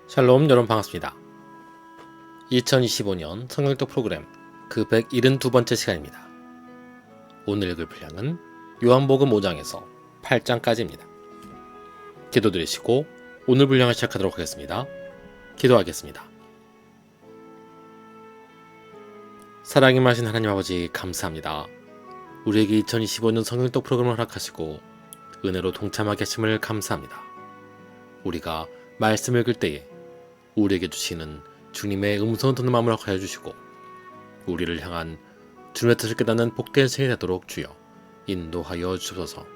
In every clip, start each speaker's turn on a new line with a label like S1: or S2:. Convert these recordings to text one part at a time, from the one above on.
S1: 샬롬, 여러분 반갑습니다. 2025년 성경독 프로그램 그 172번째 시간입니다. 오늘 읽을 분량은 요한복음 5장에서 8장까지입니다. 기도드리시고 오늘 분량을 시작하도록 하겠습니다. 기도하겠습니다. 사랑이 많으신 하나님 아버지, 감사합니다. 우리에게 2025년 성경독 프로그램을 허락하시고 은혜로 동참하게 하심을 감사합니다. 우리가 말씀을 읽을 때에 우리에게 주시는 주님의 음성을 듣는 마음을 허락하여 주시고 우리를 향한 주님의 뜻을 깨닫는 복된 생이 되도록 주여 인도하여 주소서.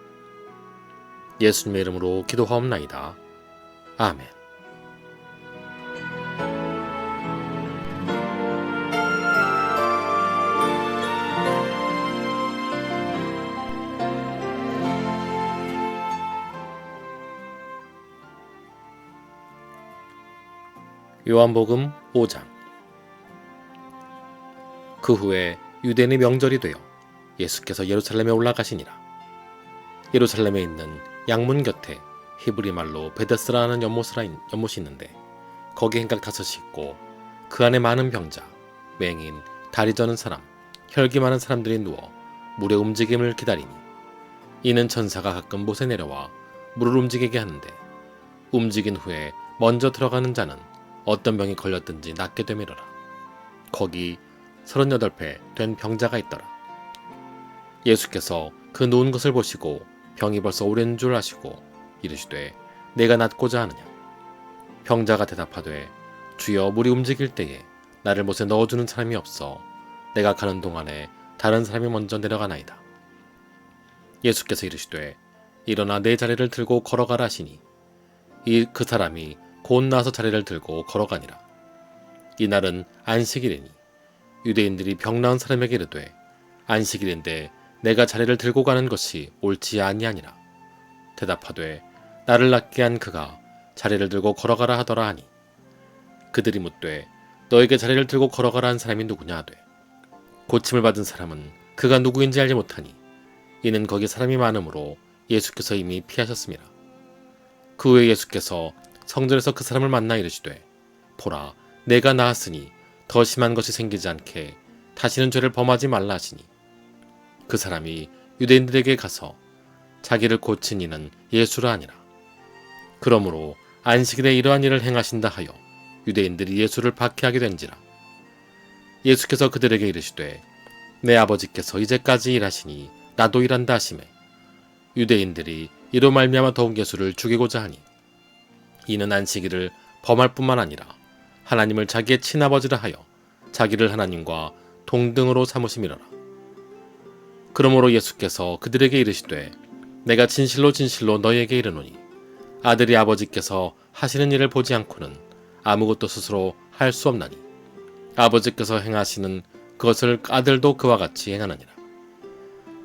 S1: 예수님의 이름으로 기도하옵나이다. 아멘. 요한복음 5장. 그 후에 유대인의 명절이 되어 예수께서 예루살렘에 올라가시니라. 예루살렘에 있는 양문 곁에 히브리 말로 베데스라는 연못이 있는데 거기 행각 5이 있고 그 안에 많은 병자, 맹인, 다리 저는 사람, 혈기 많은 사람들이 누워 물의 움직임을 기다리니 이는 천사가 가끔 못에 내려와 물을 움직이게 하는데 움직인 후에 먼저 들어가는 자는 어떤 병이 걸렸든지 낫게 되미러라. 거기 38배 된 병자가 있더라. 예수께서 그 누운 것을 보시고 병이 벌써 오랜 줄 아시고 이르시되 내가 낫고자 하느냐. 병자가 대답하되 주여, 물이 움직일 때에 나를 못에 넣어주는 사람이 없어 내가 가는 동안에 다른 사람이 먼저 내려가나이다. 예수께서 이르시되 일어나 내 자리를 들고 걸어가라 하시니 그 사람이 곧 나서 자리를 들고 걸어가니라. 이날은 안식일이니 유대인들이 병 나은 사람에게 이르되 안식일인데 내가 자리를 들고 가는 것이 옳지 아니하니라. 대답하되 나를 낫게 한 그가 자리를 들고 걸어가라 하더라 하니 그들이 묻되 너에게 자리를 들고 걸어가라 한 사람이 누구냐 하되 고침을 받은 사람은 그가 누구인지 알지 못하니 이는 거기 사람이 많으므로 예수께서 이미 피하셨습니다. 그 후에 예수께서 성전에서 그 사람을 만나 이르시되 보라, 내가 나았으니 더 심한 것이 생기지 않게 다시는 죄를 범하지 말라 하시니 그 사람이 유대인들에게 가서 자기를 고친 이는 예수라 하니라. 그러므로 안식일에 이러한 일을 행하신다 하여 유대인들이 예수를 박해하게 된지라. 예수께서 그들에게 이르시되 내 아버지께서 이제까지 일하시니 나도 일한다 하시매 유대인들이 이로 말미암아 더욱 예수를 죽이고자 하니 이는 안식일을 범할 뿐만 아니라 하나님을 자기의 친아버지라 하여 자기를 하나님과 동등으로 삼으심이로라. 그러므로 예수께서 그들에게 이르시되 내가 진실로 진실로 너희에게 이르노니 아들이 아버지께서 하시는 일을 보지 않고는 아무것도 스스로 할 수 없나니 아버지께서 행하시는 그것을 아들도 그와 같이 행하느니라.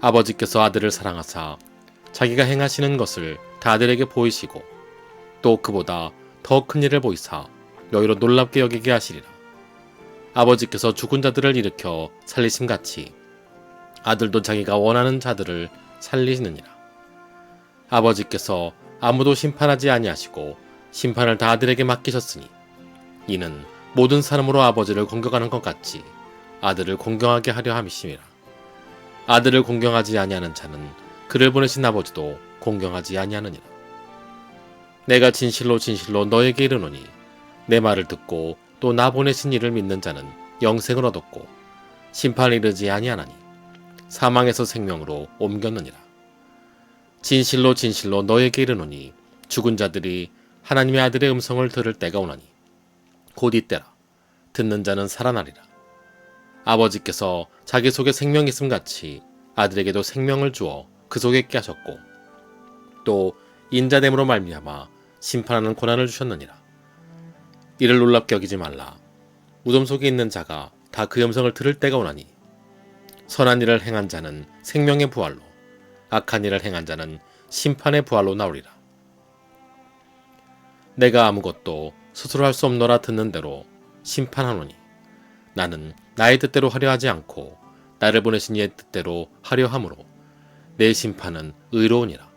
S1: 아버지께서 아들을 사랑하사 자기가 행하시는 것을 다 아들에게 보이시고 또 그보다 더 큰 일을 보이사 너희로 놀랍게 여기게 하시리라. 아버지께서 죽은 자들을 일으켜 살리심같이 아들도 자기가 원하는 자들을 살리시느니라. 아버지께서 아무도 심판하지 아니하시고 심판을 다 아들에게 맡기셨으니 이는 모든 사람으로 아버지를 공경하는 것 같이 아들을 공경하게 하려 함이심이라. 아들을 공경하지 아니하는 자는 그를 보내신 아버지도 공경하지 아니하느니라. 내가 진실로 진실로 너에게 이르노니 내 말을 듣고 또 나 보내신 이를 믿는 자는 영생을 얻었고 심판을 이르지 아니하나니 사망에서 생명으로 옮겼느니라. 진실로 진실로 너에게 이르노니 죽은 자들이 하나님의 아들의 음성을 들을 때가 오나니 곧 이때라. 듣는 자는 살아나리라. 아버지께서 자기 속에 생명이 있음 같이 아들에게도 생명을 주어 그 속에 있게 하셨고 또 인자됨으로 말미암아 심판하는 고난을 주셨느니라. 이를 놀랍게 여기지 말라. 무덤 속에 있는 자가 다 그 음성을 들을 때가 오나니 선한 일을 행한 자는 생명의 부활로 악한 일을 행한 자는 심판의 부활로 나오리라. 내가 아무것도 스스로 할 수 없노라 듣는 대로 심판하노니 나는 나의 뜻대로 하려 하지 않고 나를 보내신 이의 뜻대로 하려 함으로 내 심판은 의로우니라.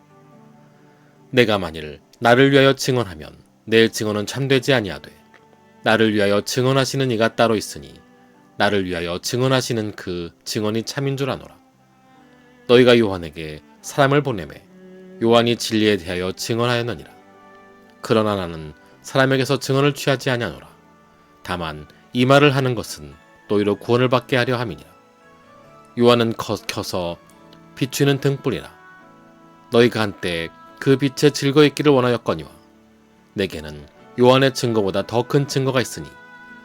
S1: 내가 만일 나를 위하여 증언하면 내 증언은 참되지 아니하되 나를 위하여 증언하시는 이가 따로 있으니 나를 위하여 증언하시는 그 증언이 참인 줄 아노라. 너희가 요한에게 사람을 보내매 요한이 진리에 대하여 증언하였느니라. 그러나 나는 사람에게서 증언을 취하지 아니하노라. 다만 이 말을 하는 것은 너희로 구원을 받게 하려 함이니라. 요한은 켜서 비추는 등불이라. 너희가 한때 그 빛에 즐거이 있기를 원하였거니와 내게는 요한의 증거보다 더 큰 증거가 있으니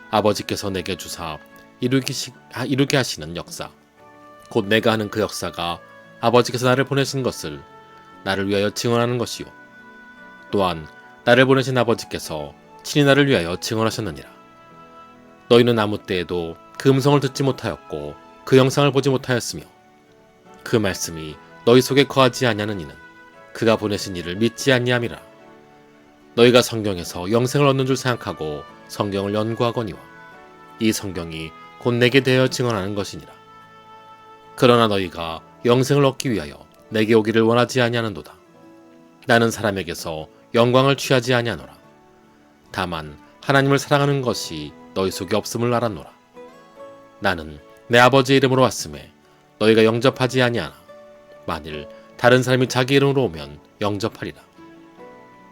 S1: 아버지께서 내게 주사 이루게 하시는 역사, 곧 내가 하는 그 역사가 아버지께서 나를 보내신 것을 나를 위하여 증언하는 것이요 또한 나를 보내신 아버지께서 친히 나를 위하여 증언하셨느니라. 너희는 아무 때에도 그 음성을 듣지 못하였고 그 영상을 보지 못하였으며 그 말씀이 너희 속에 거하지 아니하는 이는 그가 보내신 이를 믿지 아니함이라. 너희가 성경에서 영생을 얻는 줄 생각하고 성경을 연구하거니와 이 성경이 곧 내게 대하여 증언하는 것이니라. 그러나 너희가 영생을 얻기 위하여 내게 오기를 원하지 아니하는도다. 나는 사람에게서 영광을 취하지 아니하노라. 다만 하나님을 사랑하는 것이 너희 속에 없음을 알았노라. 나는 내 아버지의 이름으로 왔음에 너희가 영접하지 아니하나 만일 다른 사람이 자기 이름으로 오면 영접하리라.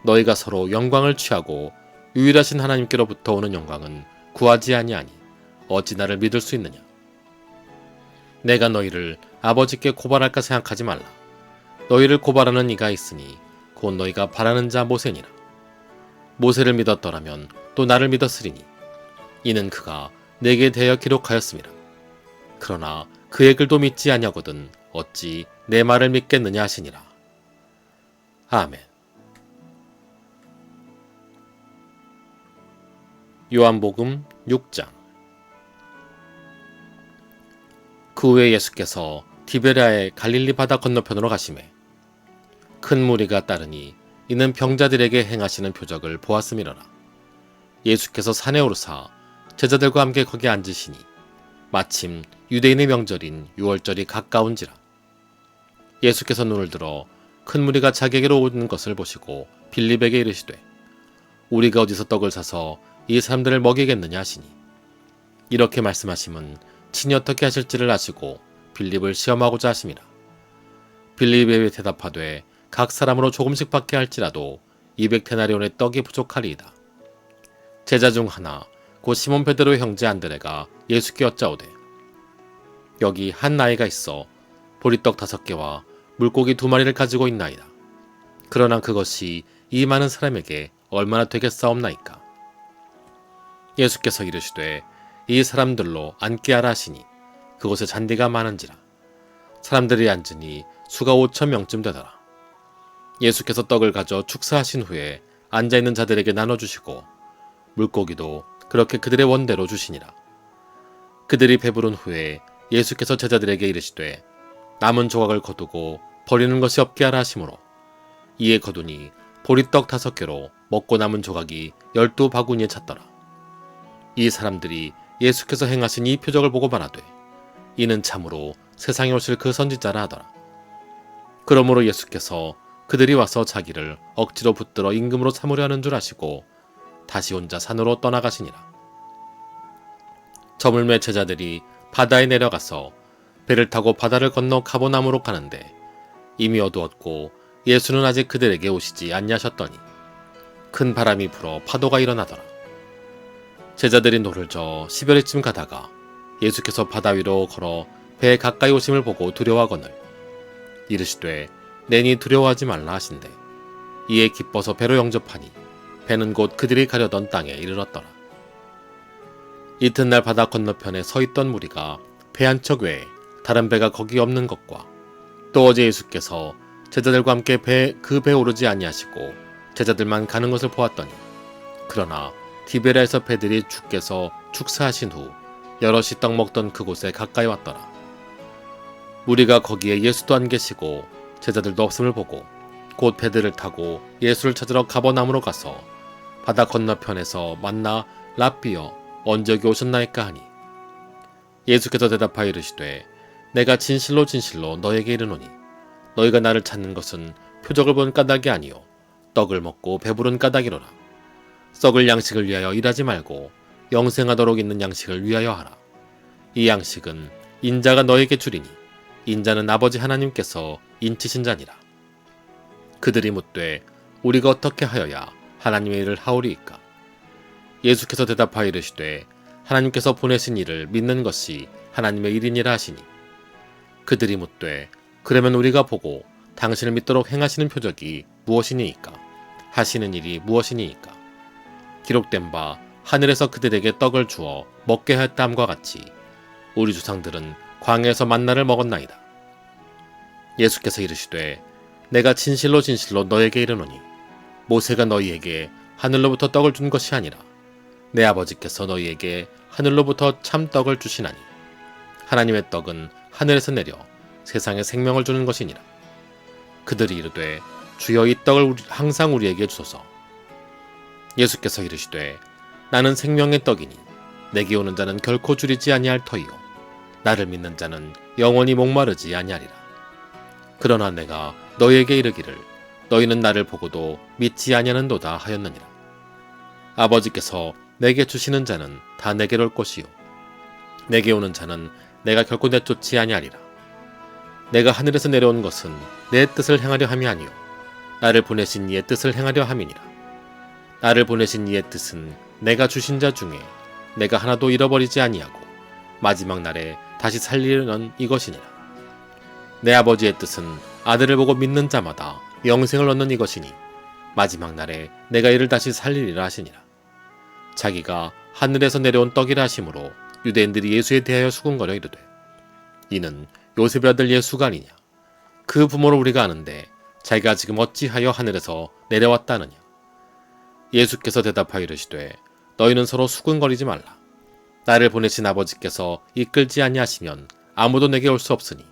S1: 너희가 서로 영광을 취하고 유일하신 하나님께로부터 오는 영광은 구하지 아니하니 어찌 나를 믿을 수 있느냐. 내가 너희를 아버지께 고발할까 생각하지 말라. 너희를 고발하는 이가 있으니 곧 너희가 바라는 자 모세니라. 모세를 믿었더라면 또 나를 믿었으리니 이는 그가 내게 대하여 기록하였음이라. 그러나 그의 글도 믿지 아니하거든 어찌 내 말을 믿겠느냐 하시니라. 아멘. 요한복음 6장. 그 후에 예수께서 디베랴의 갈릴리 바다 건너편으로 가시매 큰 무리가 따르니 이는 병자들에게 행하시는 표적을 보았음이로라. 예수께서 산에 오르사 제자들과 함께 거기 앉으시니 마침 유대인의 명절인 유월절이 가까운지라. 예수께서 눈을 들어 큰 무리가 자기에게로 오는 것을 보시고 빌립에게 이르시되 우리가 어디서 떡을 사서 이 사람들을 먹이겠느냐 하시니 이렇게 말씀하심은 친히 어떻게 하실지를 아시고 빌립을 시험하고자 하심이라. 빌립에 대답하되 각 사람으로 조금씩 받게 할지라도 200데나리온의 떡이 부족하리이다. 제자 중 하나 곧 시몬 베드로의 형제 안드레가 예수께 여짜오되 여기 한 나이가 있어 보리떡 5개와 물고기 2마리를 가지고 있나이다. 그러나 그것이 이 많은 사람에게 얼마나 되겠사옵나이까. 예수께서 이르시되 이 사람들로 앉게 하라 하시니 그곳에 잔디가 많은지라. 사람들이 앉으니 수가 5,000명쯤 되더라. 예수께서 떡을 가져 축사하신 후에 앉아있는 자들에게 나눠주시고 물고기도 그렇게 그들의 원대로 주시니라. 그들이 배부른 후에 예수께서 제자들에게 이르시되 남은 조각을 거두고 버리는 것이 없게 하라 하시므로 이에 거두니 보리떡 5개로 먹고 남은 조각이 12바구니에 찼더라. 이 사람들이 예수께서 행하신 이 표적을 보고 말하되 이는 참으로 세상에 오실 그 선지자라 하더라. 그러므로 예수께서 그들이 와서 자기를 억지로 붙들어 임금으로 삼으려 하는 줄 아시고 다시 혼자 산으로 떠나가시니라. 저물매 제자들이 바다에 내려가서 배를 타고 바다를 건너 가버나움으로 가는데 이미 어두웠고 예수는 아직 그들에게 오시지 아니하셨더니 큰 바람이 불어 파도가 일어나더라. 제자들이 노를 저 시베리쯤 가다가 예수께서 바다 위로 걸어 배에 가까이 오심을 보고 두려워하거늘 이르시되 내니 두려워하지 말라 하신대 이에 기뻐서 배로 영접하니 배는 곧 그들이 가려던 땅에 이르렀더라. 이튿날 바다 건너편에 서 있던 무리가 배 한 척 외에 다른 배가 거기 없는 것과 또 어제 예수께서 제자들과 함께 그 배 오르지 아니하시고 제자들만 가는 것을 보았더니 그러나 디베랴에서 배들이 주께서 축사하신 후 여럿이 떡 먹던 그곳에 가까이 왔더라. 무리가 거기에 예수도 안 계시고 제자들도 없음을 보고 곧 배들을 타고 예수를 찾으러 가버나움으로 가서 바다 건너편에서 만나 랍비여 언제 여기 오셨나이까 하니 예수께서 대답하여 이르시되 내가 진실로 진실로 너에게 이르노니 너희가 나를 찾는 것은 표적을 본 까닭이 아니요 떡을 먹고 배부른 까닭이로라. 썩을 양식을 위하여 일하지 말고 영생하도록 있는 양식을 위하여 하라. 이 양식은 인자가 너에게 주리니 인자는 아버지 하나님께서 인치신 자니라. 그들이 묻되 우리가 어떻게 하여야 하나님의 일을 하오리이까? 예수께서 대답하여 이르시되 하나님께서 보내신 이를 믿는 것이 하나님의 일이니라 하시니, 그들이 묻되 그러면 우리가 보고 당신을 믿도록 행하시는 표적이 무엇이니이까? 하시는 일이 무엇이니이까? 기록된 바 하늘에서 그들에게 떡을 주어 먹게 하였다함과 같이 우리 조상들은 광야에서 만나를 먹었나이다. 예수께서 이르시되 내가 진실로 진실로 너에게 이르노니 모세가 너희에게 하늘로부터 떡을 준 것이 아니라 내 아버지께서 너희에게 하늘로부터 참 떡을 주시나니 하나님의 떡은 하늘에서 내려 세상에 생명을 주는 것이니라. 그들이 이르되 주여 이 떡을 항상 우리에게 주소서. 예수께서 이르시되 나는 생명의 떡이니 내게 오는 자는 결코 줄이지 아니할 터이요 나를 믿는 자는 영원히 목마르지 아니하리라. 그러나 내가 너희에게 이르기를 너희는 나를 보고도 믿지 아니하는도다 하였느니라. 아버지께서 내게 주시는 자는 다 내게로 올 것이요 내게 오는 자는 내가 결코 내쫓지 아니하리라. 내가 하늘에서 내려온 것은 내 뜻을 행하려 함이 아니요 나를 보내신 이의 뜻을 행하려 함이니라. 나를 보내신 이의 뜻은 내가 주신 자 중에 내가 하나도 잃어버리지 아니하고 마지막 날에 다시 살리려는 이것이니라. 내 아버지의 뜻은 아들을 보고 믿는 자마다 영생을 얻는 이것이니 마지막 날에 내가 이를 다시 살리리라 하시니라. 자기가 하늘에서 내려온 떡이라 하심으로 유대인들이 예수에 대하여 수군거려 이르되 이는 요셉의 아들 예수가 아니냐? 그 부모를 우리가 아는데 자기가 지금 어찌하여 하늘에서 내려왔다느냐? 예수께서 대답하여 이르시되 너희는 서로 수군거리지 말라. 나를 보내신 아버지께서 이끌지 아니하시면 아무도 내게 올 수 없으니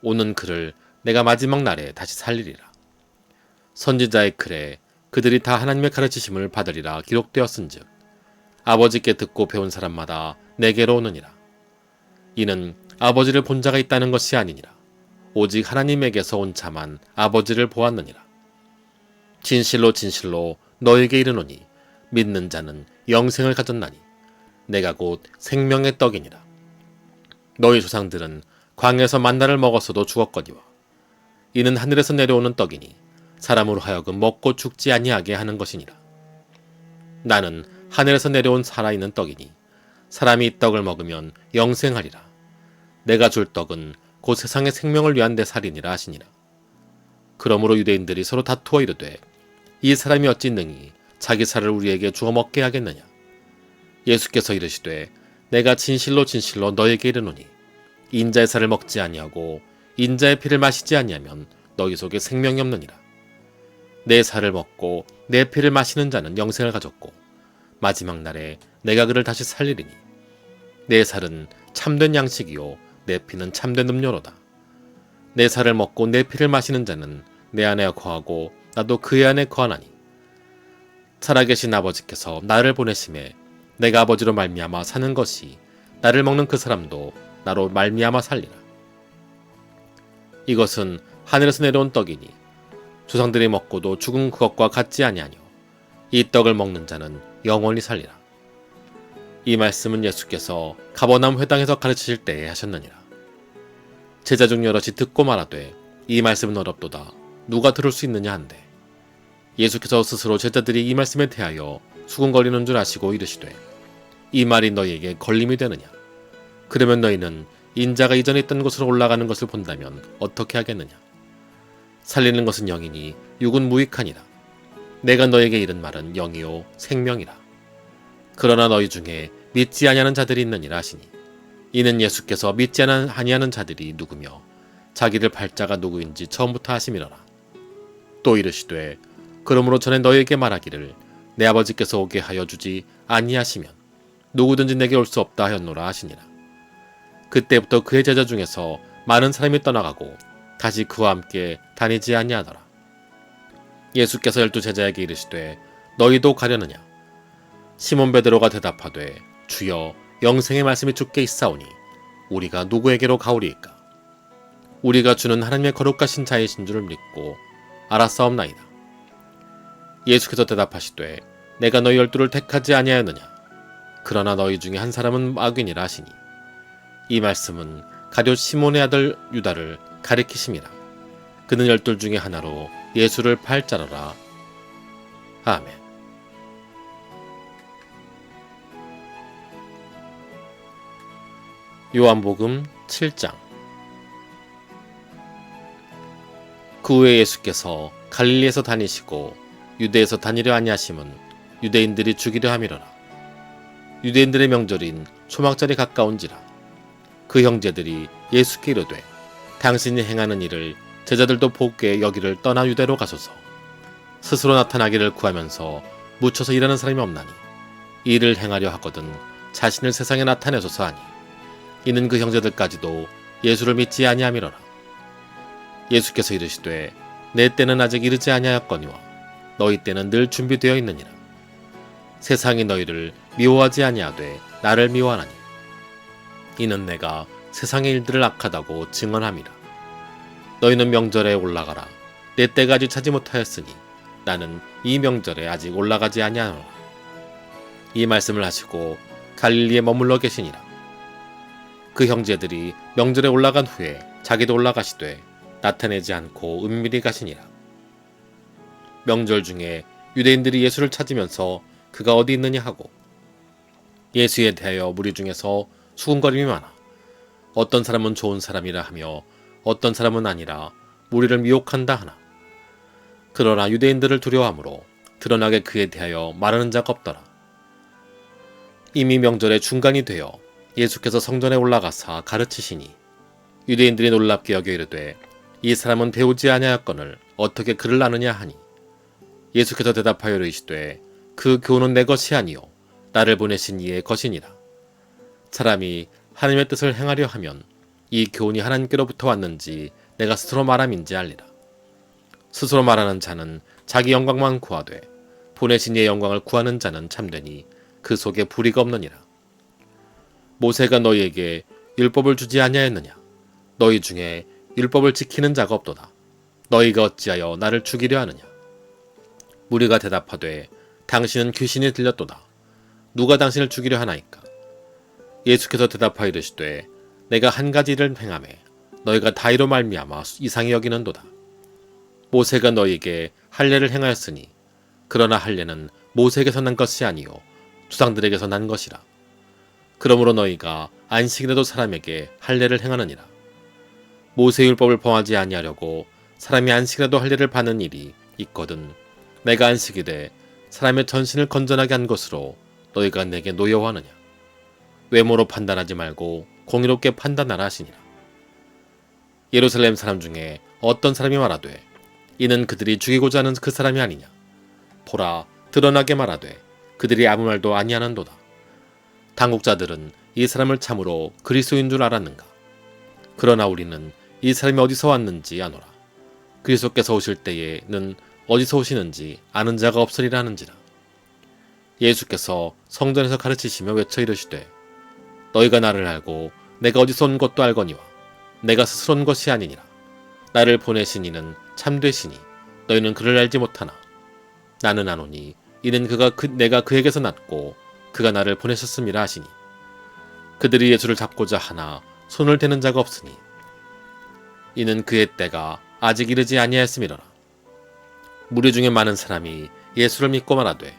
S1: 오는 그를 내가 마지막 날에 다시 살리리라. 선지자의 글에 그들이 다 하나님의 가르치심을 받으리라 기록되었은즉 아버지께 듣고 배운 사람마다 내게로 오느니라. 이는 아버지를 본 자가 있다는 것이 아니니라. 오직 하나님에게서 온 자만 아버지를 보았느니라. 진실로 진실로 너에게 이르노니 믿는 자는 영생을 가졌나니 내가 곧 생명의 떡이니라. 너희 조상들은 광야에서 만나를 먹었어도 죽었거니와 이는 하늘에서 내려오는 떡이니 사람으로 하여금 먹고 죽지 아니하게 하는 것이니라. 나는 하늘에서 내려온 살아있는 떡이니 사람이 이 떡을 먹으면 영생하리라. 내가 줄 떡은 곧 세상의 생명을 위한 내 살이니라 하시니라. 그러므로 유대인들이 서로 다투어 이르되 이 사람이 어찌 능히 자기 살을 우리에게 주어 먹게 하겠느냐? 예수께서 이르시되 내가 진실로 진실로 너에게 이르노니 인자의 살을 먹지 아니하고 인자의 피를 마시지 아니하면 너희 속에 생명이 없느니라. 내 살을 먹고 내 피를 마시는 자는 영생을 가졌고 마지막 날에 내가 그를 다시 살리리니 내 살은 참된 양식이요 내 피는 참된 음료로다. 내 살을 먹고 내 피를 마시는 자는 내 안에 거하고 나도 그의 안에 거하나니 살아계신 아버지께서 나를 보내심에 내가 아버지로 말미암아 사는 것이 나를 먹는 그 사람도 나로 말미암아 살리라. 이것은 하늘에서 내려온 떡이니 조상들이 먹고도 죽은 그것과 같지 아니하뇨 이 떡을 먹는 자는 영원히 살리라. 이 말씀은 예수께서 가버나움 회당에서 가르치실 때에 하셨느니라. 제자 중 여럿이 듣고 말하되 이 말씀은 어렵도다 누가 들을 수 있느냐 한데 예수께서 스스로 제자들이 이 말씀에 대하여 수군거리는 줄 아시고 이르시되 이 말이 너희에게 걸림이 되느냐? 그러면 너희는 인자가 이전에 있던 곳으로 올라가는 것을 본다면 어떻게 하겠느냐? 살리는 것은 영이니 육은 무익하니라. 내가 너에게 이른 말은 영이요 생명이라. 그러나 너희 중에 믿지 아니하는 자들이 있느니라 하시니 이는 예수께서 믿지 아니하는 자들이 누구며 자기들 발자가 누구인지 처음부터 하심이로라. 또 이르시되 그러므로 전에 너희에게 말하기를 내 아버지께서 오게 하여 주지 아니하시면 누구든지 내게 올 수 없다 하였노라 하시니라. 그때부터 그의 제자 중에서 많은 사람이 떠나가고 다시 그와 함께 다니지 아니하더라. 예수께서 12 제자에게 이르시되 너희도 가려느냐? 시몬 베드로가 대답하되 주여 영생의 말씀이 주께 있사오니 우리가 누구에게로 가오리이까? 우리가 주는 하나님의 거룩하신 자이신 줄을 믿고 알았사옵나이다. 예수께서 대답하시되 내가 너희 12를 택하지 아니하였느냐? 그러나 너희 중에 한 사람은 악인이라 하시니 이 말씀은 가룟 시몬의 아들 유다를 가리키심이라. 그는 12 중에 하나로 예수를 팔 자로라. 아멘. 요한복음 7장. 그 후에 예수께서 갈릴리에서 다니시고 유대에서 다니려 아니하심은 유대인들이 죽이려 함이로라. 유대인들의 명절인 초막절이 가까운지라. 그 형제들이 예수께 이르되 당신이 행하는 일을 제자들도 보게 여기를 떠나 유대로 가소서. 스스로 나타나기를 구하면서 묻혀서 일하는 사람이 없나니 이 일을 행하려 하거든 자신을 세상에 나타내소서 하니 이는 그 형제들까지도 예수를 믿지 아니함이로라. 예수께서 이르시되 내 때는 아직 이르지 아니하였거니와 너희 때는 늘 준비되어 있느니라. 세상이 너희를 미워하지 아니하되 나를 미워하나니 이는 내가 세상의 일들을 악하다고 증언함이라. 너희는 명절에 올라가라. 내 때가 아직 차지 못하였으니 나는 이 명절에 아직 올라가지 아니하노라. 이 말씀을 하시고 갈릴리에 머물러 계시니라. 그 형제들이 명절에 올라간 후에 자기도 올라가시되 나타내지 않고 은밀히 가시니라. 명절 중에 유대인들이 예수를 찾으면서 그가 어디 있느냐 하고 예수에 대하여 무리 중에서 수군거림이 많아 어떤 사람은 좋은 사람이라 하며 어떤 사람은 아니라 무리를 미혹한다 하나. 그러나 유대인들을 두려워하므로 드러나게 그에 대하여 말하는 자가 없더라. 이미 명절의 중간이 되어 예수께서 성전에 올라가사 가르치시니 유대인들이 놀랍게 여겨 이르되 이 사람은 배우지 아니하였거늘 어떻게 그를 아느냐 하니 예수께서 대답하여 이르시되 그 교훈은 내 것이 아니요 나를 보내신 이의 것이니라. 사람이 하나님의 뜻을 행하려 하면 이 교훈이 하나님께로부터 왔는지 내가 스스로 말함인지 알리라. 스스로 말하는 자는 자기 영광만 구하되 보내신 이의 영광을 구하는 자는 참되니 그 속에 불의가 없느니라. 모세가 너희에게 율법을 주지 아니하였느냐? 너희 중에 율법을 지키는 자가 없도다. 너희가 어찌하여 나를 죽이려 하느냐? 무리가 대답하되 당신은 귀신이 들렸도다. 누가 당신을 죽이려 하나이까? 예수께서 대답하여 이르시되 내가 한 가지 일을 행하매 너희가 다 이로 말미암아 이상히 여기는도다. 모세가 너희에게 할례를 행하였으니 그러나 할례는 모세에게서 난 것이 아니요 조상들에게서 난 것이라. 그러므로 너희가 안식일에도 사람에게 할례를 행하느니라. 모세의 율법을 범하지 아니하려고 사람이 안식일에도 할례를 받는 일이 있거든 내가 안식일에 사람의 전신을 건전하게 한 것으로 너희가 내게 노여워하느냐? 외모로 판단하지 말고 공의롭게 판단하라 하시니라. 예루살렘 사람 중에 어떤 사람이 말하되 이는 그들이 죽이고자 하는 그 사람이 아니냐? 보라 드러나게 말하되 그들이 아무 말도 아니하는도다. 당국자들은 이 사람을 참으로 그리스도인 줄 알았는가? 그러나 우리는 이 사람이 어디서 왔는지 아노라. 그리스도께서 오실 때에는 어디서 오시는지 아는 자가 없으리라 하는지라. 예수께서 성전에서 가르치시며 외쳐 이르시되 너희가 나를 알고 내가 어디서 온 것도 알거니와 내가 스스로 온 것이 아니니라. 나를 보내신 이는 참되시니 너희는 그를 알지 못하나 나는 아노니 이는 내가 그에게서 났고 그가 나를 보내셨음이라 하시니 그들이 예수를 잡고자 하나 손을 대는 자가 없으니 이는 그의 때가 아직 이르지 아니하였음이로라. 무리 중에 많은 사람이 예수를 믿고 말하되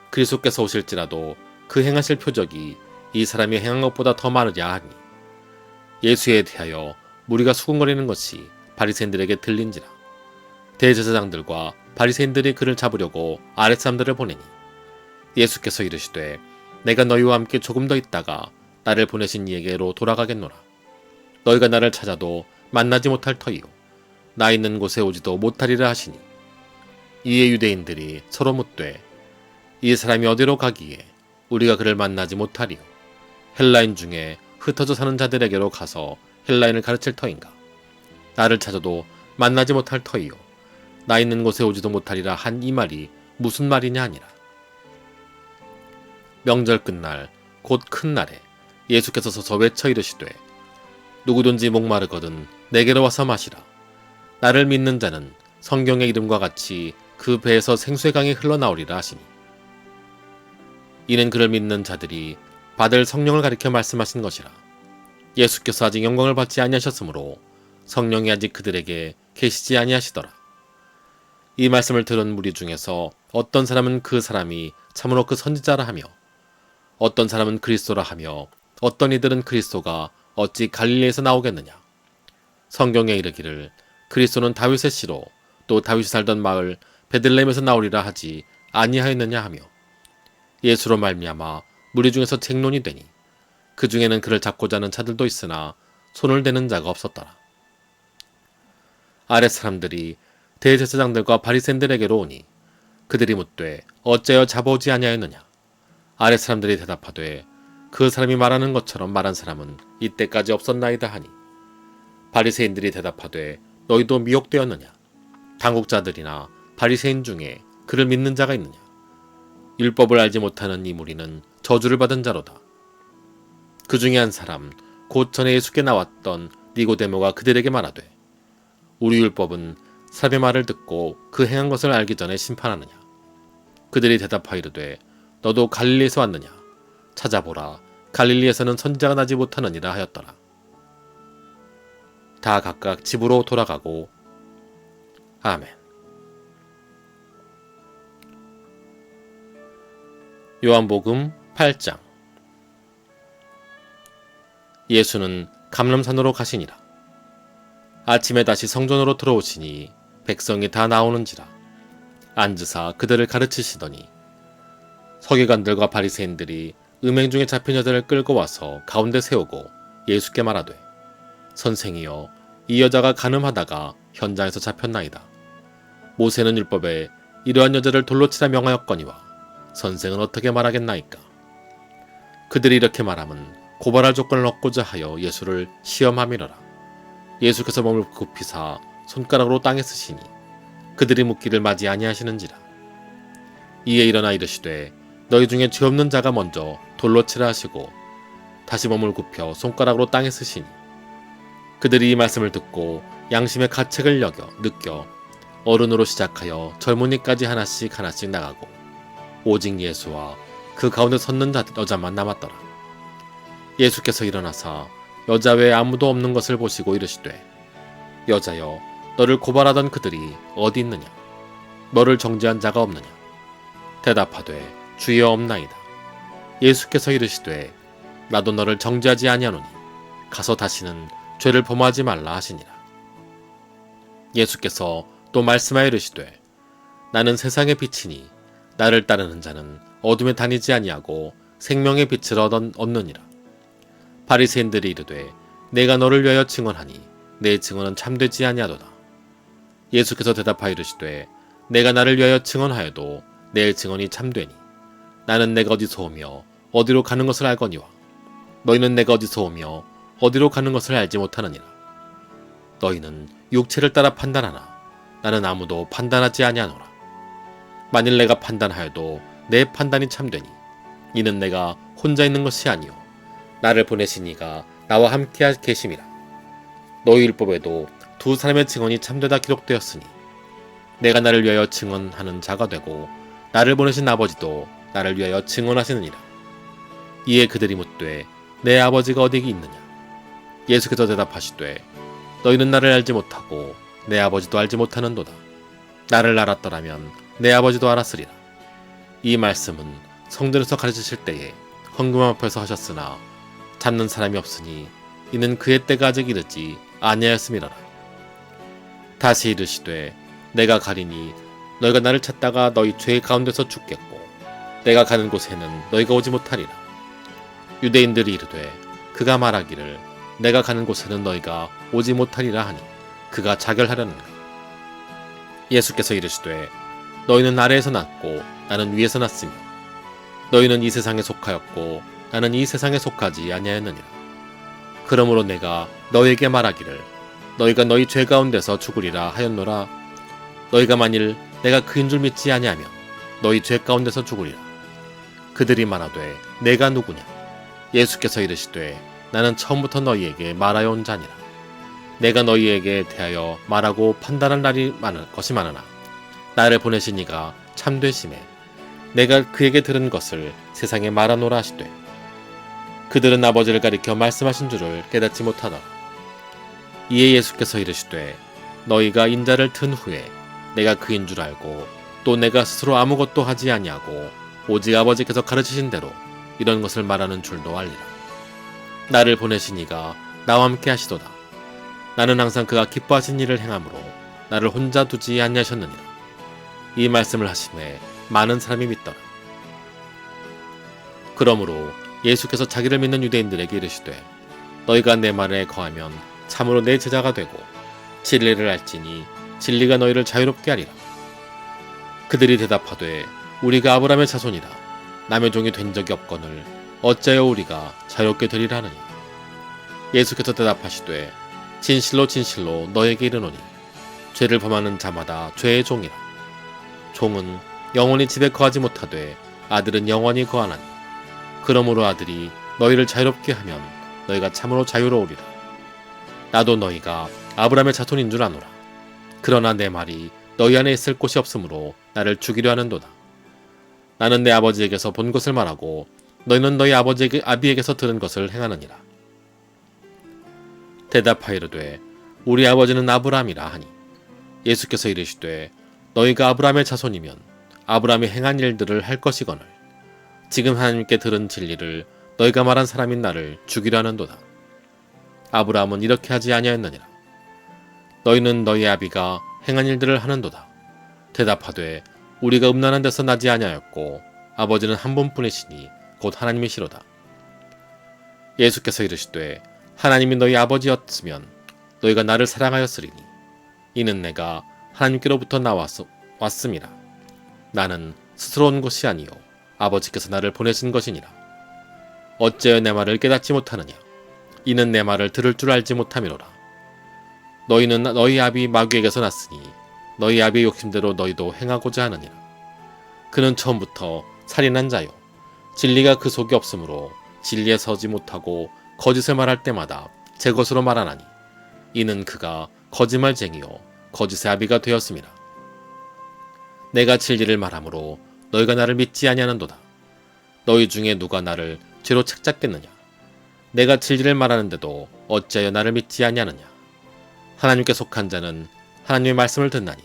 S1: 그리스도께서 오실지라도 그 행하실 표적이 이 사람이 행한 것보다 더 많으랴 하니 예수에 대하여 무리가 수군거리는 것이 바리새인들에게 들린지라. 대제사장들과 바리새인들이 그를 잡으려고 아랫사람들을 보내니 예수께서 이르시되 내가 너희와 함께 조금 더 있다가 나를 보내신 이에게로 돌아가겠노라. 너희가 나를 찾아도 만나지 못할 터이요 나 있는 곳에 오지도 못하리라 하시니 이에 유대인들이 서로 묻되 이 사람이 어디로 가기에 우리가 그를 만나지 못하리요? 헬라인 중에 흩어져 사는 자들에게로 가서 헬라인을 가르칠 터인가? 나를 찾아도 만나지 못할 터이요 나 있는 곳에 오지도 못하리라 한 이 말이 무슨 말이냐 하니라. 명절 끝날 곧 큰 날에 예수께서 서서 외쳐 이르시되 누구든지 목마르거든 내게로 와서 마시라. 나를 믿는 자는 성경의 이름과 같이 그 배에서 생수의 강이 흘러나오리라 하시니 이는 그를 믿는 자들이 받을 성령을 가리켜 말씀하신 것이라. 예수께서 아직 영광을 받지 아니하셨으므로 성령이 아직 그들에게 계시지 아니하시더라. 이 말씀을 들은 무리 중에서 어떤 사람은 그 사람이 참으로 그 선지자라 하며 어떤 사람은 그리스도라 하며 어떤 이들은 그리스도가 어찌 갈릴리에서 나오겠느냐. 성경에 이르기를 그리스도는 다윗의 씨로 또 다윗이 살던 마을 베들레헴에서 나오리라 하지 아니하였느냐 하며 예수로 말미암아 무리 중에서 쟁론이 되니 그 중에는 그를 잡고자 하는 자들도 있으나 손을 대는 자가 없었더라. 아랫 사람들이 대제사장들과 바리새인들에게로 오니 그들이 묻되 어째여 잡아오지 아니하였느냐. 아랫 사람들이 대답하되 그 사람이 말하는 것처럼 말한 사람은 이때까지 없었나이다 하니 바리새인들이 대답하되 너희도 미혹되었느냐. 당국자들이나 바리새인 중에 그를 믿는 자가 있느냐. 율법을 알지 못하는 이 무리는 저주를 받은 자로다. 그 중에 한 사람 곧 전에 예수께 나왔던 니고데모가 그들에게 말하되 우리 율법은 사람의 말을 듣고 그 행한 것을 알기 전에 심판하느냐. 그들이 대답하여 이르되 너도 갈릴리에서 왔느냐. 찾아보라. 갈릴리에서는 선지자가 나지 못하느니라 하였더라. 다 각각 집으로 돌아가고 아멘. 요한복음 8장. 예수는 감람산으로 가시니라. 아침에 다시 성전으로 들어오시니 백성이 다 나오는지라. 앉으사 그들을 가르치시더니 서기관들과 바리새인들이 음행 중에 잡힌 여자를 끌고 와서 가운데 세우고 예수께 말하되 선생이여 이 여자가 간음하다가 현장에서 잡혔나이다. 모세는 율법에 이러한 여자를 돌로 치라 명하였거니와 선생은 어떻게 말하겠나이까. 그들이 이렇게 말함은 고발할 조건을 얻고자 하여 예수를 시험함이로라. 예수께서 몸을 굽히사 손가락으로 땅에 쓰시니 그들이 묻기를 맞이 아니하시는지라. 이에 일어나 이르시되 너희 중에 죄 없는 자가 먼저 돌로 치라 하시고 다시 몸을 굽혀 손가락으로 땅에 쓰시니 그들이 이 말씀을 듣고 양심의 가책을 느껴 어른으로 시작하여 젊은이까지 하나씩 나가고 오직 예수와 그 가운데 섰는 여자만 남았더라. 예수께서 일어나사 여자 외에 아무도 없는 것을 보시고 이르시되 여자여 너를 고발하던 그들이 어디 있느냐. 너를 정죄한 자가 없느냐. 대답하되 주여 없나이다. 예수께서 이르시되 나도 너를 정죄하지 아니하노니 가서 다시는 죄를 범하지 말라 하시니라. 예수께서 또 말씀하여 이르시되 나는 세상의 빛이니 나를 따르는 자는 어둠에 다니지 아니하고 생명의 빛을 얻느니라. 바리새인들이 이르되 내가 너를 위하여 증언하니 내 증언은 참되지 아니하도다. 예수께서 대답하여 이르시되 내가 나를 위하여 증언하여도 내 증언이 참되니 나는 내가 어디서 오며 어디로 가는 것을 알거니와 너희는 내가 어디서 오며 어디로 가는 것을 알지 못하느니라. 너희는 육체를 따라 판단하나 나는 아무도 판단하지 아니하노라. 만일 내가 판단하여도 내 판단이 참되니 이는 내가 혼자 있는 것이 아니요 나를 보내신 이가 나와 함께 계심이라. 너희 율법에도 두 사람의 증언이 참되다 기록되었으니 내가 나를 위하여 증언하는 자가 되고 나를 보내신 아버지도 나를 위하여 증언하시느니라. 이에 그들이 묻되 내 아버지가 어디 있느냐. 예수께서 대답하시되 너희는 나를 알지 못하고 내 아버지도 알지 못하는도다. 나를 알았더라면 내 아버지도 알았으리라. 이 말씀은 성전에서 가르치실 때에 헌금 앞에서 하셨으나 잡는 사람이 없으니 이는 그의 때가 아직 이르지 아니하였음이라라. 다시 이르시되 내가 가리니 너희가 나를 찾다가 너희 죄 가운데서 죽겠고 내가 가는 곳에는 너희가 오지 못하리라. 유대인들이 이르되 그가 말하기를 내가 가는 곳에는 너희가 오지 못하리라 하니 그가 자결하려는가. 예수께서 이르시되 너희는 아래에서 났고 나는 위에서 났으며 너희는 이 세상에 속하였고 나는 이 세상에 속하지 아니하였느니라. 그러므로 내가 너희에게 말하기를 너희가 너희 죄 가운데서 죽으리라 하였노라. 너희가 만일 내가 그인 줄 믿지 아니하면 너희 죄 가운데서 죽으리라. 그들이 말하되 내가 누구냐. 예수께서 이르시되 나는 처음부터 너희에게 말하여 온 자니라. 내가 너희에게 대하여 말하고 판단할 날이 것이 많으나 나를 보내신 이가 참되심에 내가 그에게 들은 것을 세상에 말하노라 하시되 그들은 아버지를 가리켜 말씀하신 줄을 깨닫지 못하더라. 이에 예수께서 이르시되 너희가 인자를 튼 후에 내가 그인 줄 알고 또 내가 스스로 아무것도 하지 아니하고 오직 아버지께서 가르치신 대로 이런 것을 말하는 줄도 알리라. 나를 보내신 이가 나와 함께 하시도다. 나는 항상 그가 기뻐하신 일을 행함으로 나를 혼자 두지 아니하셨느니라. 이 말씀을 하시매 많은 사람이 믿더라. 그러므로 예수께서 자기를 믿는 유대인들에게 이르시되 너희가 내 말에 거하면 참으로 내 제자가 되고 진리를 알지니 진리가 너희를 자유롭게 하리라. 그들이 대답하되 우리가 아브라함의 자손이라 남의 종이 된 적이 없거늘 어찌하여 우리가 자유롭게 되리라 하느냐. 예수께서 대답하시되 진실로 진실로 너에게 이르노니 죄를 범하는 자마다 죄의 종이라. 종은 영원히 집에 거하지 못하되 아들은 영원히 거하나니 그러므로 아들이 너희를 자유롭게 하면 너희가 참으로 자유로우리라. 나도 너희가 아브라함의 자손인 줄 아노라. 그러나 내 말이 너희 안에 있을 곳이 없으므로 나를 죽이려 하는도다. 나는 내 아버지에게서 본 것을 말하고 너희는 너희 아비에게서 들은 것을 행하느니라. 대답하이르되 우리 아버지는 아브라함이라 하니 예수께서 이르시되 너희가 아브라함의 자손이면 아브라함이 행한 일들을 할 것이거늘 지금 하나님께 들은 진리를 너희가 말한 사람인 나를 죽이려 하는도다. 아브라함은 이렇게 하지 아니하였느니라. 너희는 너희 아비가 행한 일들을 하는도다. 대답하되 우리가 음란한 데서 나지 아니하였고 아버지는 한 분뿐이시니 곧 하나님이시로다. 예수께서 이르시되 하나님이 너희 아버지였으면 너희가 나를 사랑하였으리니 이는 내가 하나님께로부터 왔음이라. 나는 스스로 온 것이 아니요 아버지께서 나를 보내신 것이니라. 어찌하여 내 말을 깨닫지 못하느냐. 이는 내 말을 들을 줄 알지 못함이로라. 너희는 너희 아비 마귀에게서 났으니 너희 아비의 욕심대로 너희도 행하고자 하느니라. 그는 처음부터 살인한 자요 진리가 그 속에 없으므로 진리에 서지 못하고 거짓을 말할 때마다 제 것으로 말하나니 이는 그가 거짓말쟁이요 거짓의 아비가 되었음이라. 내가 진리를 말하므로 너희가 나를 믿지 아니하는도다. 너희 중에 누가 나를 죄로 책잡겠느냐. 내가 진리를 말하는데도 어찌하여 나를 믿지 아니하느냐. 하나님께 속한 자는 하나님의 말씀을 듣나니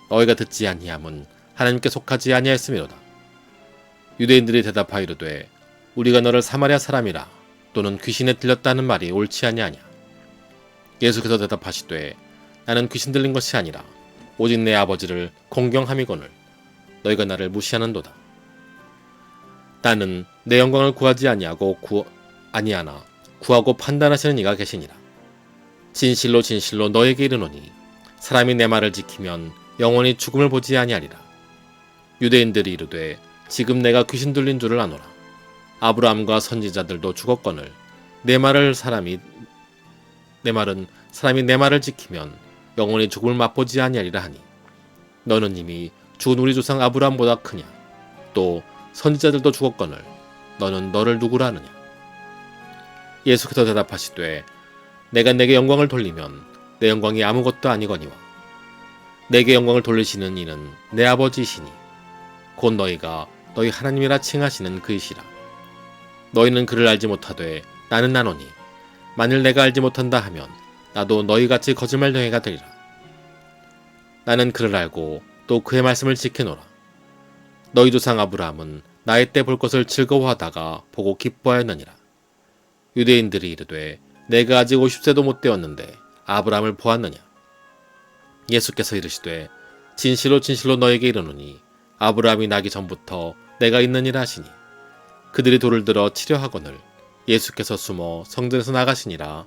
S1: 너희가 듣지 아니함은 하나님께 속하지 아니하였음이로다. 유대인들이 대답하이르되 우리가 너를 사마리아 사람이라 또는 귀신에 들렸다는 말이 옳지 아니하냐. 예수께서 대답하시되 나는 귀신 들린 것이 아니라 오직 내 아버지를 공경함이거늘 너희가 나를 무시하는도다. 나는 내 영광을 구하지 아니하나 구하고 판단하시는 이가 계시니라. 진실로 진실로 너에게 이르노니 사람이 내 말을 지키면 영원히 죽음을 보지 아니하리라. 유대인들이 이르되 지금 내가 귀신 들린 줄을 아노라. 아브라함과 선지자들도 죽었거늘 내 말은 사람이 내 말을 지키면 영원히 죽음을 맛보지 아니하리라 하니 너는 이미 죽은 우리 조상 아브라함보다 크냐. 또 선지자들도 죽었거늘 너는 너를 누구라 하느냐. 예수께서 대답하시되 내가 내게 영광을 돌리면 내 영광이 아무것도 아니거니와 내게 영광을 돌리시는 이는 내 아버지이시니 곧 너희가 너희 하나님이라 칭하시는 그이시라. 너희는 그를 알지 못하되 나는 아노니 만일 내가 알지 못한다 하면 나도 너희같이 거짓말쟁이가 되리라. 나는 그를 알고 또 그의 말씀을 지키노라. 너희 조상 아브라함은 나의 때 볼 것을 즐거워하다가 보고 기뻐하였느니라. 유대인들이 이르되 내가 아직 50세도 못 되었는데 아브라함을 보았느냐. 예수께서 이르시되 진실로 진실로 너에게 이르노니 아브라함이 나기 전부터 내가 있느니라 하시니 그들이 돌을 들어 치려 하거늘 예수께서 숨어 성전에서 나가시니라.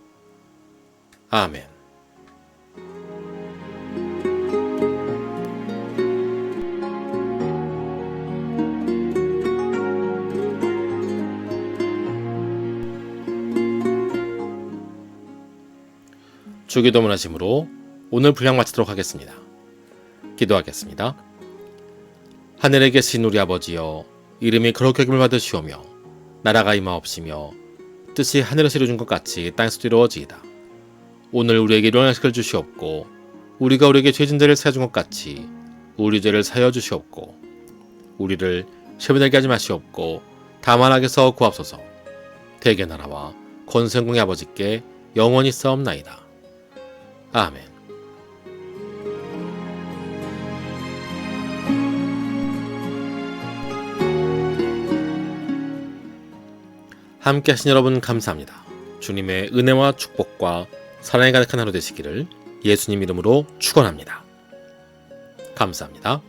S1: 아멘. 주기도문 하심으로 오늘 분량 마치도록 하겠습니다. 기도하겠습니다. 하늘에 계신 우리 아버지여, 이름이 거룩히 여김을 받으시오며 나라가 임하옵시며 뜻이 하늘에서 이루어진 것 같이 땅에서도 이루어지이다. 오늘 우리에게 일용할 양식을 주시옵고 우리가 우리에게 죄진 자를 사해 준 것 같이 우리 죄를 사하여 주시옵고 우리를 쉐부되게 하지 마시옵고 다만하게서 구합소서. 대개 나라와 권생공의 아버지께 영원히 싸움나이다. 아멘. 함께 하신 여러분 감사합니다. 주님의 은혜와 축복과 사랑이 가득한 하루 되시기를 예수님 이름으로 축원합니다. 감사합니다.